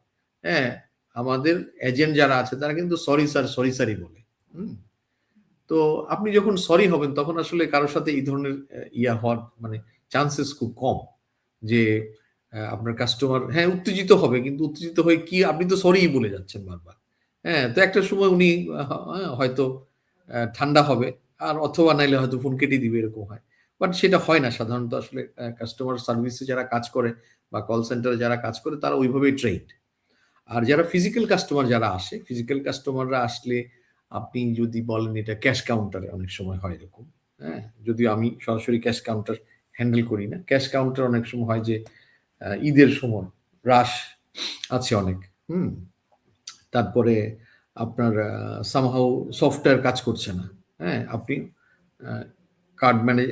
হ্যাঁ, আমাদের এজেন্ট যারা আছে তারা কিন্তু সরি স্যার, সরি স্যারই বলে। হুম। তো আপনি যখন সরি হবেন, তখন আসলে কারোর সাথে এই ধরনের ইয়া হওয়ার মানে চান্সেস খুব কম, যে আপনার কাস্টমার, হ্যাঁ, উত্তেজিত হবে, কিন্তু উত্তেজিত হয়ে কি, আপনি তো সরিই বলে যাচ্ছেন বারবার। হ্যাঁ, তো একটা সময় উনি হয়তো ঠান্ডা হবে, আর অথবা নাইলে হয়তো ফোন কেটে দিবে, এরকম হয়। বাট সেটা হয় না সাধারণত। আসলে কাস্টমার সার্ভিসে যারা কাজ করে বা কল সেন্টারে যারা কাজ করে, তারা ওইভাবেই ট্রেন্ড। আর যারা ফিজিক্যাল কাস্টমার যারা আসে, ফিজিক্যাল কাস্টমাররা আসলে আপনি যদি বলেন এটা ক্যাশ কাউন্টারে অনেক সময় হয় এরকম। হ্যাঁ, যদিও আমি সরাসরি ক্যাশ কাউন্টার হ্যান্ডেল করি না। ক্যাশ কাউন্টার অনেক সময় হয় যে ঈদের সময় রাশ আছে অনেক। হুম। তারপরে আপনার সামহাউ সফটওয়্যার কাজ করছে না। হ্যাঁ, আপনি কার্ড ম্যানেজ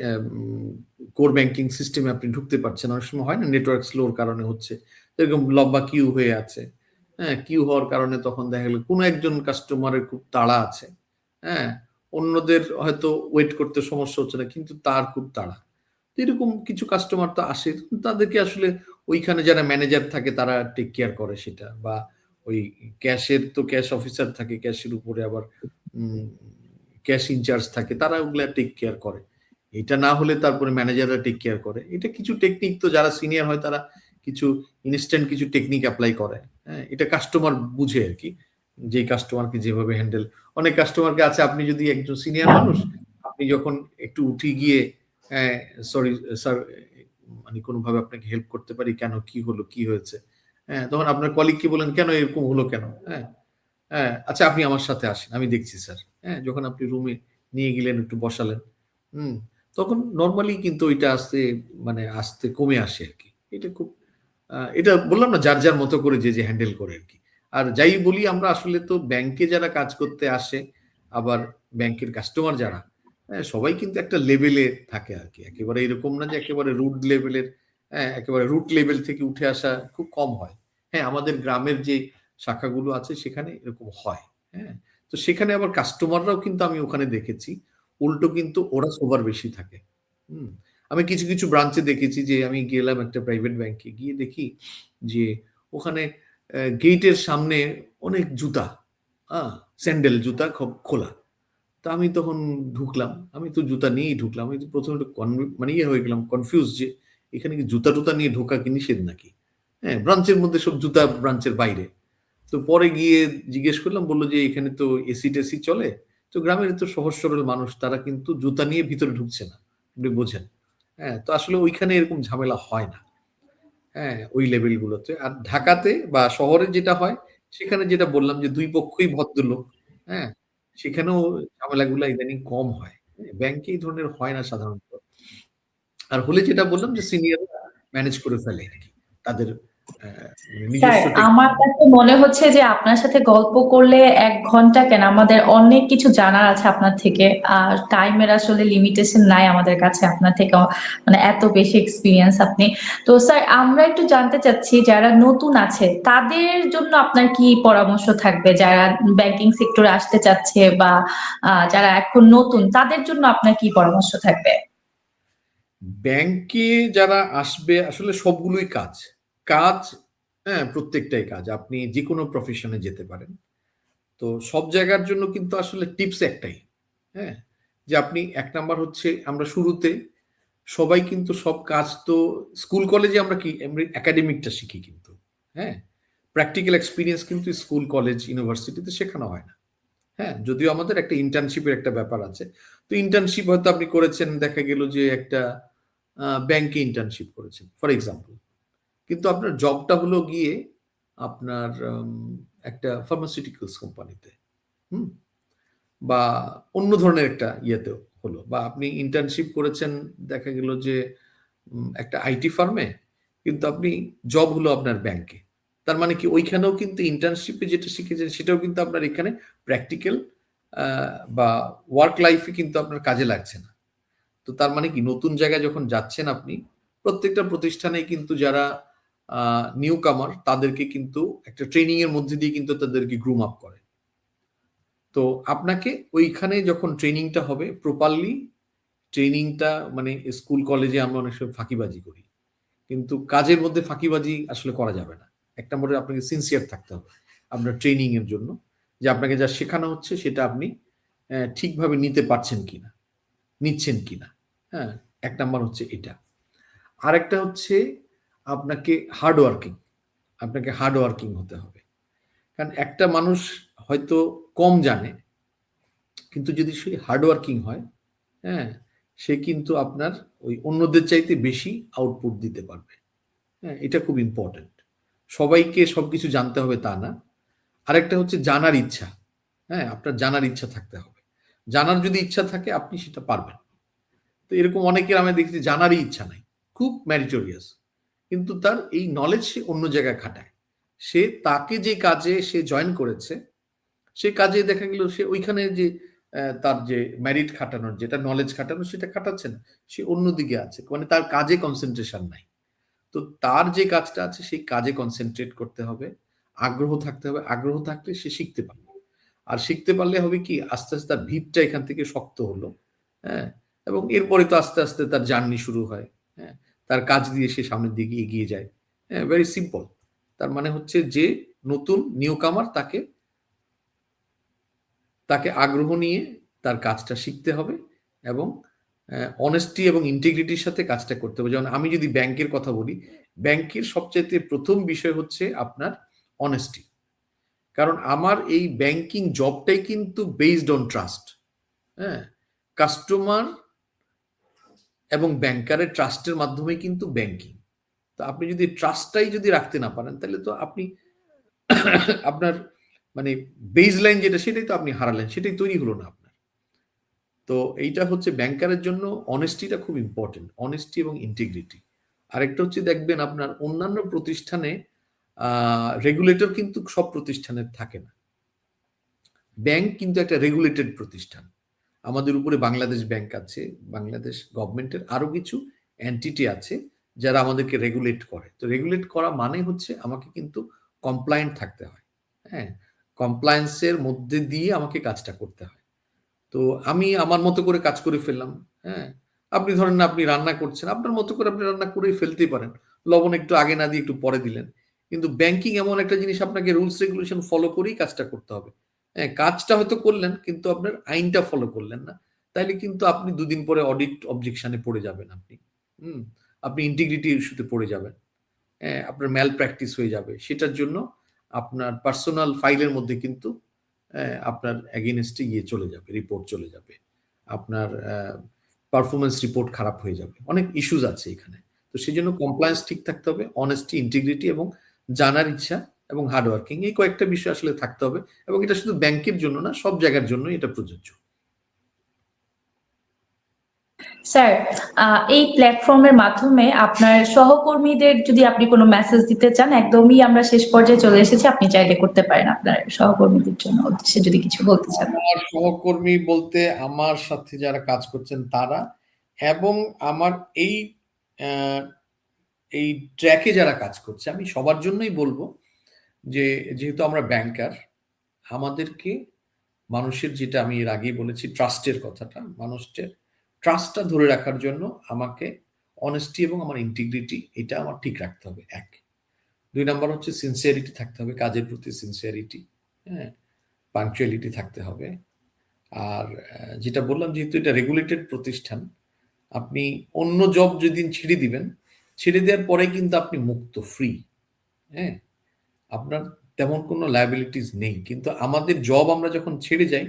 কোর ব্যাংকিং সিস্টেমে আপনি ঢুকতে পারছেন, অনেক সময় হয় না, নেটওয়ার্ক স্লোর কারণে হচ্ছে, এরকম লম্বা কিউ হয়ে আছে। হ্যাঁ, কিউ হওয়ার কারণে তখন দেখা গেল কোনো একজন কাস্টমারের খুব তাড়া আছে, হ্যাঁ, অন্যদের হয়তো ওয়েট করতে সমস্যা হচ্ছে না, কিন্তু তার খুব তাড়া। এরকম কিছু কাস্টমার তো আসে, তাদেরকে আসলে ওইখানে যারা ম্যানেজার থাকে তারা টেক কেয়ার করে সেটা, বা ওই ক্যাশের তো ক্যাশ অফিসার থাকে, ক্যাশের উপরে আবার ক্যাশ ইনচার্জ থাকে, তারা ওগুলা টেক কেয়ার করে। এটা না হলে তারপরে ম্যানেজাররা টেক কেয়ার করে। এটা কিছু টেকনিক, তো যারা সিনিয়র হয় তারা কিছু ইনস্ট্যান্ট কিছু টেকনিক অ্যাপ্লাই করে। হ্যাঁ, এটা কাস্টমার বুঝে আর কি, যে কাস্টমারকে যেভাবে হ্যান্ডেল। অনেক কাস্টমারকে আছে, আপনি যদি একজন সিনিয়র মানুষ, আপনি যখন একটু উঠে গিয়ে সরি স্যার, মানে কোনোভাবে আপনাকে হেল্প করতে পারি, কেন, কি হলো, কি হয়েছে, হ্যাঁ, তখন আপনার কলিগকে বলেন কেন এরকম হলো কেন, হ্যাঁ, হ্যাঁ, আচ্ছা আপনি আমার সাথে আসেন, আমি দেখছি স্যার, হ্যাঁ, যখন আপনি রুমে নিয়ে গেলেন, একটু বসালেন, হুম, তখন নর্মালি কিন্তু ওইটা আস্তে, মানে আস্তে কমে আসে আর কি। এটা খুব এটা বললাম না, যার যার মতো করে যে যে হ্যান্ডেল করে আর কি। আর যাই বলি, আমরা আসলে তো ব্যাংকে যারা কাজ করতে আসে, আবার ব্যাংকের কাস্টমার যারা, হ্যাঁ, সবাই কিন্তু একটা লেভেলে থাকে আর কি। একেবারে এরকম না যে একেবারে রুট লেভেলের, হ্যাঁ, একেবারে রুট লেভেল থেকে উঠে আসা খুব কম হয়। হ্যাঁ, আমাদের গ্রামের যে শাখাগুলো আছে সেখানে এরকম হয়। হ্যাঁ, তো সেখানে আবার কাস্টমাররাও কিন্তু আমি ওখানে দেখেছি উল্টো কিন্তু ওরা সবার বেশি থাকে। হুম, আমি কিছু কিছু ব্রাঞ্চে দেখেছি যে আমি গেলাম একটা প্রাইভেট ব্যাংকে, গিয়ে দেখি যে ওখানে গেটের সামনে অনেক জুতা, স্যান্ডেল জুতা খোলা। তা আমি তখন ঢুকলাম, আমি তো জুতা নিয়েই ঢুকলাম। আমি তো প্রথমে একটু মানে ইয়ে হয়ে গেলাম, কনফিউজ, যে এখানে কি জুতা টুতা নিয়ে ঢোকা কি নিষেধ নাকি? হ্যাঁ, ব্রাঞ্চের মধ্যে সব জুতা ব্রাঞ্চের বাইরে। তো পরে গিয়ে জিজ্ঞেস করলাম, বললো যে এখানে তো এসি টেসি চলে, তো গ্রামের তো সহজ সরল মানুষ, তারা কিন্তু জুতা নিয়ে ভিতরে ঢুকছে না, আপনি বোঝেন। হ্যাঁ, তো আসলে ওইখানে এরকম ঝামেলা হয় না। হ্যাঁ, ওই লেভেল গুলোতে। আর ঢাকাতে বা শহরে যেটা হয়, সেখানে যেটা বললাম যে দুই পক্ষই ভদ্রলোক। হ্যাঁ, সেখানেও ঝামেলাগুলা ইদানিং কম হয়। হ্যাঁ, ব্যাংকে এই ধরনের হয় না সাধারণত। আর হলে যেটা বললাম যে সিনিয়ররা ম্যানেজ করে ফেলে আরকি। তাদের মানে স্যার, নিজস্ব টেকনিক। আমার কাছে মনে হচ্ছে যে আপনার সাথে গল্প করলে 1 ঘন্টা কেন, আমাদের অনেক কিছু জানার আছে আপনার থেকে। আর টাইমের আসলে লিমিটেশন নাই আমাদের কাছে, আপনার থেকে মানে এত বেশি এক্সপিরিয়েন্স আপনি। তো স্যার, আমরা একটু জানতে চাচ্ছি, যারা নতুন আছে তাদের জন্য আপনার কি পরামর্শ থাকবে, যারা ব্যাংকিং সেক্টরে আসতে চাচ্ছে, বা যারা এখন নতুন, তাদের জন্য আপনার কি পরামর্শ থাকবে? ব্যাংকে যারা আসবে আসলে সবগুলোই কাজ। কাজ, হ্যাঁ, প্রত্যেকটাই কাজ। আপনি যেকোনো প্রফেশনে যেতে পারেন। তো সব জায়গার জন্য কিন্তু আসলে টিপস একটাই। হ্যাঁ? যে আপনি ১ নাম্বার হচ্ছে, আমরা শুরুতে সবাই কিন্তু সব কাজ তো স্কুল কলেজে আমরা কি একাডেমিকটা শিখি কিন্তু। হ্যাঁ? প্র্যাকটিক্যাল এক্সপেরিয়েন্স কিন্তু স্কুল, কলেজ, ইউনিভার্সিটিতে শেখানো হয় না। হ্যাঁ? যদিও আমাদের একটা ইন্টার্নশিপের একটা ব্যাপার আছে। তো ইন্টার্নশিপ হয়তো আপনি করেছেন, দেখা গেল যে একটা ব্যাংকে ইন্টার্নশিপ করেছেন ফর এক্সাম্পল। কিন্তু আপনার জবটা হলো গিয়ে আপনার একটা ফার্মাসিউটিক্যালস কোম্পানিতে। হুম? বা অন্য ধরনের একটা ইয়েতে হলো, বা আপনি ইন্টার্নশিপ করেছেন দেখা গেল যে একটা আইটি ফার্মে, কিন্তু আপনি জব হলো আপনার ব্যাংকে। তার মানে কি ওইখানেও কিন্তু ইন্টার্নশিপে যেটা শিখেছেন সেটাও কিন্তু আপনার এখানে প্র্যাকটিক্যাল বা ওয়ার্ক লাইফে কিন্তু আপনার কাজে লাগছে না। তো তার মানে কি নতুন জায়গায় যখন যাচ্ছেন আপনি, প্রত্যেকটা প্রতিষ্ঠানে কিন্তু যারা নিউ কামার তাদেরকে কিন্তু একটা ট্রেনিং এর মধ্যে দিয়ে কিন্তু তাদেরকে গ্রুম আপ করে। তো আপনাকে ওইখানে যখন ট্রেনিংটা হবে প্রপারলি, ট্রেনিংটা মানে স্কুল কলেজে আমরা অনেক সময় ফাঁকিবাজি করি, কিন্তু কাজের মধ্যে ফাঁকিবাজি আসলে করা যাবে না। এক নম্বরে আপনাকে সিনসিয়ার থাকতে হবে আপনার ট্রেনিং এর জন্য, যে আপনাকে যা শেখানো হচ্ছে সেটা আপনি ঠিকভাবে নিতে পারছেন কিনা, নিচ্ছেন কিনা। হ্যাঁ, এক নাম্বার হচ্ছে এটা। আরেকটা হচ্ছে আপনাকে হার্ড ওয়ার্কিং, আপনাকে হার্ড ওয়ার্কিং হতে হবে। কারণ একটা মানুষ হয়তো কম জানে, কিন্তু যদি সে হার্ড ওয়ার্কিং হয়, হ্যাঁ, সে কিন্তু আপনার ওই অন্যদের চাইতে বেশি আউটপুট দিতে পারবে। হ্যাঁ, এটা খুব ইম্পর্টেন্ট। সবাইকে সবকিছু জানতে হবে তা না। আরেকটা হচ্ছে জানার ইচ্ছা। হ্যাঁ, আপনার জানার ইচ্ছা থাকতে হবে। জানার যদি ইচ্ছা থাকে আপনি সেটা পারবেন। তো এরকম অনেকের আমি দেখেছি জানারই ইচ্ছা নাই, খুব ম্যারিটোরিয়াস, কিন্তু তার এই নলেজ সে অন্য জায়গায় খাটায়। সে তাকে যে কাজে সে জয়েন করেছে, সে কাজে দেখা গেল সে ওইখানে যে তার যে মেরিট খাটানোর, যেটা নলেজ খাটানো সেটা খাটাচ্ছে না, সে অন্যদিকে আছে, মানে তার কাজে কনসেন্ট্রেশন নাই। তো তার যে কাজটা আছে সেই কাজে কনসেন্ট্রেট করতে হবে। আগ্রহ থাকতে হবে, আগ্রহ থাকলে সে শিখতে পারবে। আর শিখতে পারলে হবে কি, আস্তে আস্তে তার ভিতটা এখান থেকে শক্ত হলো, হ্যাঁ, এবং এরপরে তো আস্তে আস্তে তার জার্নি শুরু হয়, হ্যাঁ, তার কাজ দিয়ে সে সামনের দিকে এগিয়ে যায়। হ্যাঁ, ভেরি সিম্পল। তার মানে হচ্ছে যে নতুন নিউ কামার তাকে তাকে আগ্রহ নিয়ে তার কাজটা শিখতে হবে এবং অনেস্টি এবং ইন্টিগ্রিটির সাথে কাজটা করতে হবে। যেমন আমি যদি ব্যাংকের কথা বলি, ব্যাংকের সবচাইতে প্রথম বিষয় হচ্ছে আপনার অনেস্টি। কারণ আমার এই ব্যাংকিং জবটাই কিন্তু বেসড অন ট্রাস্ট। হ্যাঁ, কাস্টমার এবং ব্যাংকারের ট্রাস্টের মাধ্যমে কিন্তু ব্যাংকিং। তো আপনি যদি ট্রাস্টটাই যদি রাখতে না পারেন, তাহলে তো আপনি আপনার মানে বেস লাইন যেটা, সেটাই তো আপনি হারালেন, সেটাই তৈরি হলো না আপনার। তো এইটা হচ্ছে ব্যাংকারের জন্য অনেস্টিটা খুব ইম্পর্টেন্ট, অনেস্টি এবং ইন্টিগ্রিটি। আরেকটা হচ্ছে দেখবেন আপনার অন্যান্য প্রতিষ্ঠানে রেগুলেটর কিন্তু সব প্রতিষ্ঠানের থাকে না। ব্যাংক কিন্তু একটা রেগুলেটেড প্রতিষ্ঠান। আমাদের উপরে বাংলাদেশ ব্যাংক আছে, বাংলাদেশ গভর্নমেন্টের আরো কিছু এন্টিটি আছে যারা আমাদেরকে রেগুলেট করে। তো রেগুলেট করা মানে হচ্ছে আমাকে কিন্তু কমপ্লায়েন্ট থাকতে হয়। হ্যাঁ, কমপ্লায়েন্সের মধ্যে দিয়ে আমাকে কাজটা করতে হয়। তো আমি আমার মতো করে কাজ করে ফেললাম। হ্যাঁ, আপনি ধরেন না, আপনি রান্না করছেন, আপনার মতো করে আপনি রান্না করেই ফেলতেই পারেন, লবণ একটু আগে না দিয়ে একটু পরে দিলেন। কিন্তু ব্যাংকিং এমন একটা জিনিস, আপনাকে রুলস রেগুলেশন ফলো করেই কাজটা করতে হবে। হ্যাঁ, কাজটা হয়তো করলেন কিন্তু আপনার আইনটা ফলো করলেন না, তাইলে কিন্তু আপনি দুদিন পরে অডিট অবজেকশনে পড়ে যাবেন। হুম আপনি ইন্টিগ্রিটি ইস্যুতে পড়ে যাবেন। হ্যাঁ, আপনার ম্যাল প্র্যাকটিস হয়ে যাবে। সেটার জন্য আপনার পার্সোনাল ফাইলের মধ্যে কিন্তু আপনার এগেইনস্টে চলে যাবে, রিপোর্ট চলে যাবে, আপনার পারফরমেন্স রিপোর্ট খারাপ হয়ে যাবে, অনেক ইস্যুজ আছে এখানে। তো সেই জন্য কমপ্লায়েন্স ঠিক থাকতে হবে, অনেস্টি, ইন্টিগ্রিটি এবং জানার ইচ্ছা এবং হার্ডওয়ার্কিং, এই কয়েকটা বিষয় আসলে থাকতে হবে। এবং এটা শুধু ব্যাংকের জন্য না, সব জায়গার জন্য এটা প্রযোজ্য। স্যার, এই প্ল্যাটফর্মের মাধ্যমে আপনার সহকর্মীদের যদি আপনি কোনো মেসেজ দিতে চান, একদমই আমরা শেষ পর্যায়ে চলে এসেছি, আপনি চাইলে করতে পারেন আপনার সহকর্মীদের জন্য উদ্দেশ্যে যদি কিছু বলতে চান। আমার সহকর্মী বলতে আমার সাথে যারা কাজ করছেন তারা, এবং আমার এই এই ট্র্যাকে যারা কাজ করছে, আমি সবার জন্যই বলবো যে যেহেতু আমরা ব্যাংকার, আমাদেরকে মানুষের, যেটা আমি এর আগেই বলেছি, ট্রাস্টের কথাটা, মানুষের ট্রাস্টটা ধরে রাখার জন্য আমাকে অনেস্টি এবং আমার ইন্টিগ্রিটি, এটা আমার ঠিক রাখতে হবে, এক। 2 নাম্বার হচ্ছে সিনসিয়ারিটি থাকতে হবে, কাজের প্রতি সিনসিয়ারিটি, হ্যাঁ, পাংচুয়ালিটি থাকতে হবে। আর যেটা বললাম, যেহেতু এটা রেগুলেটেড প্রতিষ্ঠান, আপনি অন্য জব যেদিন ছেড়ে দিবেন, ছেড়ে দেওয়ার পরে কিন্তু আপনি মুক্ত, ফ্রি। হ্যাঁ, আপনার তেমন কোনো লায়াবিলিটিস নেই। কিন্তু আমাদের জব আমরা যখন ছেড়ে যাই,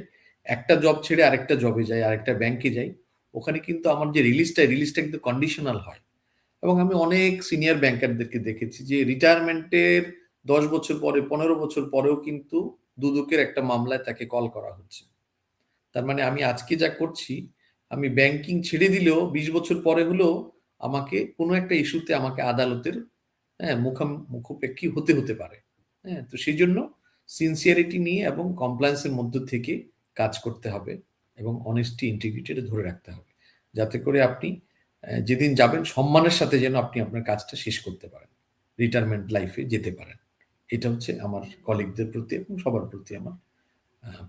একটা জব ছেড়ে আরেকটা জবে যাই, আরেকটা ব্যাংকে যাই, ওখানে কিন্তু আমার যে রিলিজটা কিন্তু কন্ডিশনাল হয়। এবং আমি অনেক সিনিয়র ব্যাংকারদেরকে দেখেছি যে রিটায়ারমেন্টের 10 বছর পরে, 15 বছর পরেও কিন্তু দুদকের একটা মামলায় তাকে কল করা হচ্ছে। তার মানে আমি আজকে যা করছি, আমি ব্যাংকিং ছেড়ে দিলেও 20 বছর পরে হলেও আমাকে কোনো একটা ইস্যুতে আমাকে আদালতের মুখোপেক্ষী হতে পারে। হ্যাঁ, তো সেই জন্য সিনসিয়ারিটি নিয়ে এবং কমপ্লায়েন্সের মধ্য থেকে কাজ করতে হবে এবং অনেস্টি, ইন্টিগ্রিটি এটা ধরে রাখতে হবে, যাতে করে আপনি যেদিন যাবেন সম্মানের সাথে যেন আপনি আপনার কাজটা শেষ করতে পারেন, রিটায়ারমেন্ট লাইফে যেতে পারেন। এটা হচ্ছে আমার কলিগদের প্রতি এবং সবার প্রতি আমার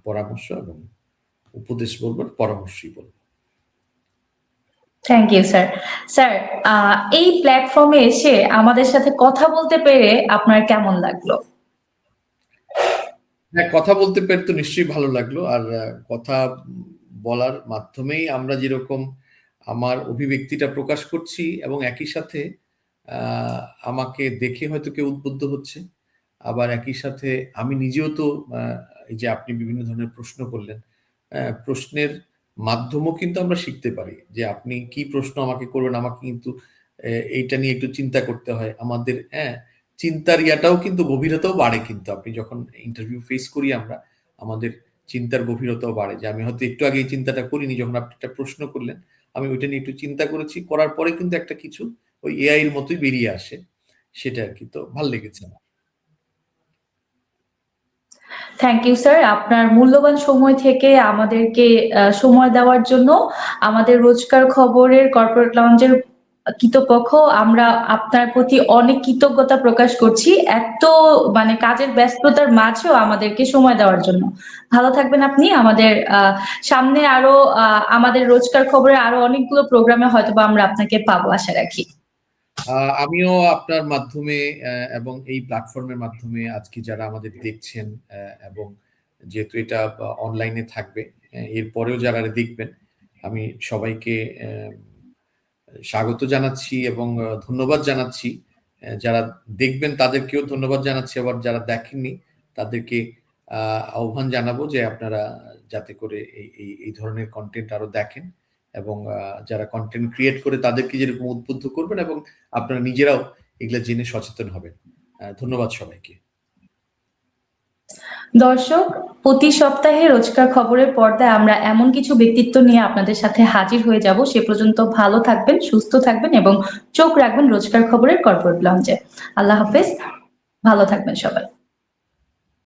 পরামর্শ এবং উপদেশ বলবো, পরামর্শই বলবো। Thank you sir. স্যার, এই প্ল্যাটফর্মে এসে আমাদের সাথে কথা বলতে পেরে আপনার কেমন লাগলো? হ্যাঁ, কথা বলতে পেরে তো নিশ্চয়ই ভালো লাগলো। আর কথা বলার মাধ্যমেই আমরা যেরকম আমার অভিব্যক্তিটা প্রকাশ করছি, এবং একই সাথে আহ, আমাকে দেখে হয়তো কেউ উদ্বুদ্ধ হচ্ছে, আবার একই সাথে আমি নিজেও তো এই যে আপনি বিভিন্ন ধরনের প্রশ্ন করলেন, প্রশ্নের মাধ্যমও কিন্তু আমরা শিখতে পারি। যে আপনি কি প্রশ্ন আমাকে করবেন, আমাকে কিন্তু এইটা নিয়ে একটু চিন্তা করতে হয় আমাদের। হ্যাঁ, চিন্তার ইয়াটাও কিন্তু গভীরতাও বাড়ে, কিন্তু আপনি যখন ইন্টারভিউ ফেস করি আমরা, আমাদের চিন্তার গভীরতাও বাড়ে। যে আমি হয়তো একটু আগে এই চিন্তাটা করিনি, যখন আপনি একটা প্রশ্ন করলেন আমি ওইটা নিয়ে একটু চিন্তা করেছি, করার পরে কিন্তু একটা কিছু ওই এআই এর মতোই বেরিয়ে আসে, সেটা আর কি। তো ভাল লেগেছে আমার। থ্যাংক ইউ স্যার, আপনার মূল্যবান সময় থেকে আমাদেরকে সময় দেওয়ার জন্য। আমাদের রোজকার খবরের কর্পোরেট লঞ্চের কৃতপক্ষ, আমরা আপনার প্রতি অনেক কৃতজ্ঞতা প্রকাশ করছি এত মানে কাজের ব্যস্ততার মাঝেও আমাদেরকে সময় দেওয়ার জন্য। ভালো থাকবেন আপনি। আমাদের সামনে আরো আমাদের রোজকার খবরে আরো অনেকগুলো প্রোগ্রামে হয়তোবা আমরা আপনাকে পাবো, আশা রাখি। আমিও আপনার মাধ্যমে এবং এই প্ল্যাটফর্মের মাধ্যমে আজকে যারা আমাদের দেখছেন এবং যেহেতু এটা অনলাইনে থাকবে, এরপরেও যারা দেখবেন, আমি সবাইকে স্বাগত জানাচ্ছি এবং ধন্যবাদ জানাচ্ছি। যারা দেখবেন তাদেরকেও ধন্যবাদ জানাচ্ছি, আবার যারা দেখেননি তাদেরকে আহ্বান জানাবো যে আপনারা যাতে করে এই ধরনের কন্টেন্ট আরো দেখেন, এবং যারা কন্টেন্ট ক্রিয়েট করে তাদেরকে যেরকম উদ্বুদ্ধ করবেন এবং আপনারা নিজেরাও এগুলা জেনে সচেতন হবেন। ধন্যবাদ সবাইকে। দর্শক, প্রতি সপ্তাহে রোজকার খবরের পর্দায় আমরা এমন কিছু ব্যক্তিত্ব নিয়ে আপনাদের সাথে হাজির হয়ে যাব। সে পর্যন্ত ভালো থাকবেন, সুস্থ থাকবেন এবং চোখ রাখবেন রোজকার খবরের কর্পোরেট লঞ্চে। আল্লাহ হাফেজ, ভালো থাকবেন সবাই।